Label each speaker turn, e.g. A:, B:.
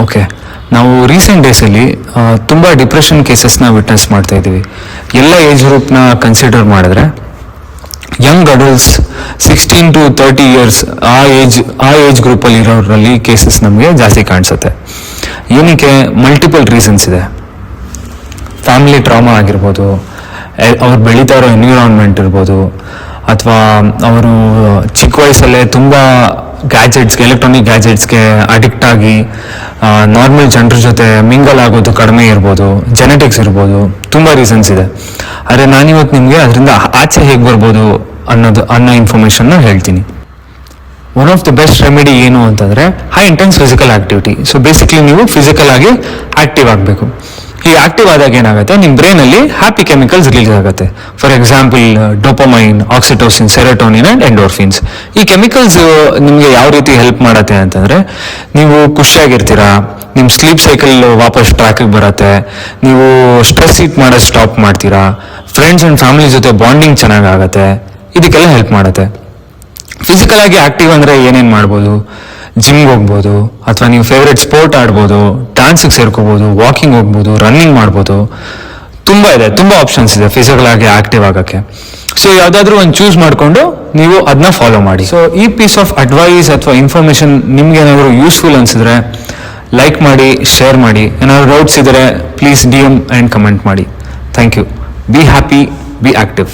A: Okay, ನಾವು recent ಡೇಸಲ್ಲಿ ತುಂಬ ಡಿಪ್ರೆಷನ್ ಕೇಸಸ್ನ ವಿಟ್ನೆಸ್ ಮಾಡ್ತಾ ಇದ್ದೀವಿ. ಎಲ್ಲ ಏಜ್ ಗ್ರೂಪ್ನ ಕನ್ಸಿಡರ್ ಮಾಡಿದ್ರೆ ಯಂಗ್ ಅಡಲ್ಟ್ಸ್ 16 to 30 ಇಯರ್ಸ್ ಆ ಏಜ್ ಗ್ರೂಪಲ್ಲಿ ಇರೋರಲ್ಲಿ ಕೇಸಸ್ ನಮಗೆ ಜಾಸ್ತಿ ಕಾಣಿಸುತ್ತೆ. ಏನಕ್ಕೆ? ಮಲ್ಟಿಪಲ್ ರೀಸನ್ಸ್ ಇದೆ. ಫ್ಯಾಮಿಲಿ ಟ್ರಾಮಾ ಆಗಿರ್ಬೋದು, ಅವ್ರು ಬೆಳೀತಾ ಇರೋ ಎನ್ವಿರಾನ್ಮೆಂಟ್ ಇರ್ಬೋದು, ಅಥವಾ ಅವರು ಚಿಕ್ಕ ವಯಸ್ಸಲ್ಲೇ ತುಂಬ ಎಲೆಕ್ಟ್ರಾನಿಕ್ ಗ್ಯಾಜೆಟ್ಸ್ಗೆ ಅಡಿಕ್ಟ್ ಆಗಿ ನಾರ್ಮಲ್ ಜನರ ಜೊತೆ ಮಿಂಗಲ್ ಆಗೋದು ಕಡಿಮೆ ಇರ್ಬೋದು, ಜೆನೆಟಿಕ್ಸ್ ಇರ್ಬೋದು, ತುಂಬ ರೀಸನ್ಸ್ ಇದೆ. ಆದರೆ ನಾನಿವತ್ತು ನಿಮಗೆ ಅದರಿಂದ ಆಚೆ ಹೇಗೆ ಬರ್ಬೋದು ಅನ್ನೋ ಇನ್ಫಾರ್ಮೇಷನ್ನ ಹೇಳ್ತೀನಿ. One of the best remedy ಏನು ಅಂತಂದರೆ high intense physical activity. So basically ನೀವು ಫಿಸಿಕಲ್ ಆಗಿ ಆಕ್ಟಿವ್ ಆಗಬೇಕು. ಈ ಆಕ್ಟಿವ್ ಆದಾಗ ಏನಾಗುತ್ತೆ, ನಿಮ್ಮ ಬ್ರೈನಲ್ಲಿ ಹ್ಯಾಪಿ ಕೆಮಿಕಲ್ಸ್ ರಿಲೀಸ್ ಆಗುತ್ತೆ. For example dopamine, oxytocin, serotonin and endorphins. ಈ ಕೆಮಿಕಲ್ಸ್ ನಿಮಗೆ ಯಾವ ರೀತಿ ಹೆಲ್ಪ್ ಮಾಡುತ್ತೆ ಅಂತಂದರೆ, ನೀವು ಖುಷಿಯಾಗಿರ್ತೀರಾ, ನಿಮ್ಮ ಸ್ಲೀಪ್ ಸೈಕಲ್ ವಾಪಸ್ ಟ್ರ್ಯಾಕಿಗೆ ಬರುತ್ತೆ, ನೀವು ಸ್ಟ್ರೆಸ್ ಈಟ್ ಮಾಡೋದು ಸ್ಟಾಪ್ ಮಾಡ್ತೀರಾ, ಫ್ರೆಂಡ್ಸ್ ಆ್ಯಂಡ್ ಫ್ಯಾಮಿಲಿ ಜೊತೆ ಬಾಂಡಿಂಗ್ ಚೆನ್ನಾಗಾಗತ್ತೆ, ಇದಕ್ಕೆಲ್ಲ ಹೆಲ್ಪ್ ಮಾಡುತ್ತೆ. ಫಿಸಿಕಲ್ ಆಗಿ ಆಕ್ಟಿವ್ ಅಂದರೆ ಏನೇನು ಮಾಡ್ಬೋದು? ಜಿಮ್ಗೆ ಹೋಗ್ಬೋದು, ಅಥವಾ ನೀವು ಫೇವ್ರೆಟ್ ಸ್ಪೋರ್ಟ್ ಆಡ್ಬೋದು, ಡ್ಯಾನ್ಸಿಗೆ ಸೇರ್ಕೋಬೋದು, ವಾಕಿಂಗ್ ಹೋಗ್ಬೋದು, ರನ್ನಿಂಗ್ ಮಾಡ್ಬೋದು. ತುಂಬ ಆಪ್ಷನ್ಸ್ ಇದೆ ಫಿಸಿಕಲ್ ಆಗಿ ಆಕ್ಟಿವ್ ಆಗೋಕ್ಕೆ. ಸೊ ಯಾವುದಾದ್ರೂ ಒಂದು ಚೂಸ್ ಮಾಡಿಕೊಂಡು ನೀವು ಅದನ್ನ ಫಾಲೋ ಮಾಡಿ. ಸೊ ಈ ಪೀಸ್ ಆಫ್ ಅಡ್ವೈಸ್ ಅಥವಾ ಇನ್ಫಾರ್ಮೇಷನ್ ನಿಮ್ಗೆ ಏನಾದರೂ ಯೂಸ್ಫುಲ್ ಅನಿಸಿದ್ರೆ ಲೈಕ್ ಮಾಡಿ, ಶೇರ್ ಮಾಡಿ. ಏನಾದ್ರು ಡೌಟ್ಸ್ ಇದ್ದರೆ ಪ್ಲೀಸ್ DM ಆ್ಯಂಡ್ ಕಮೆಂಟ್ ಮಾಡಿ. Thank you. Be happy, be active.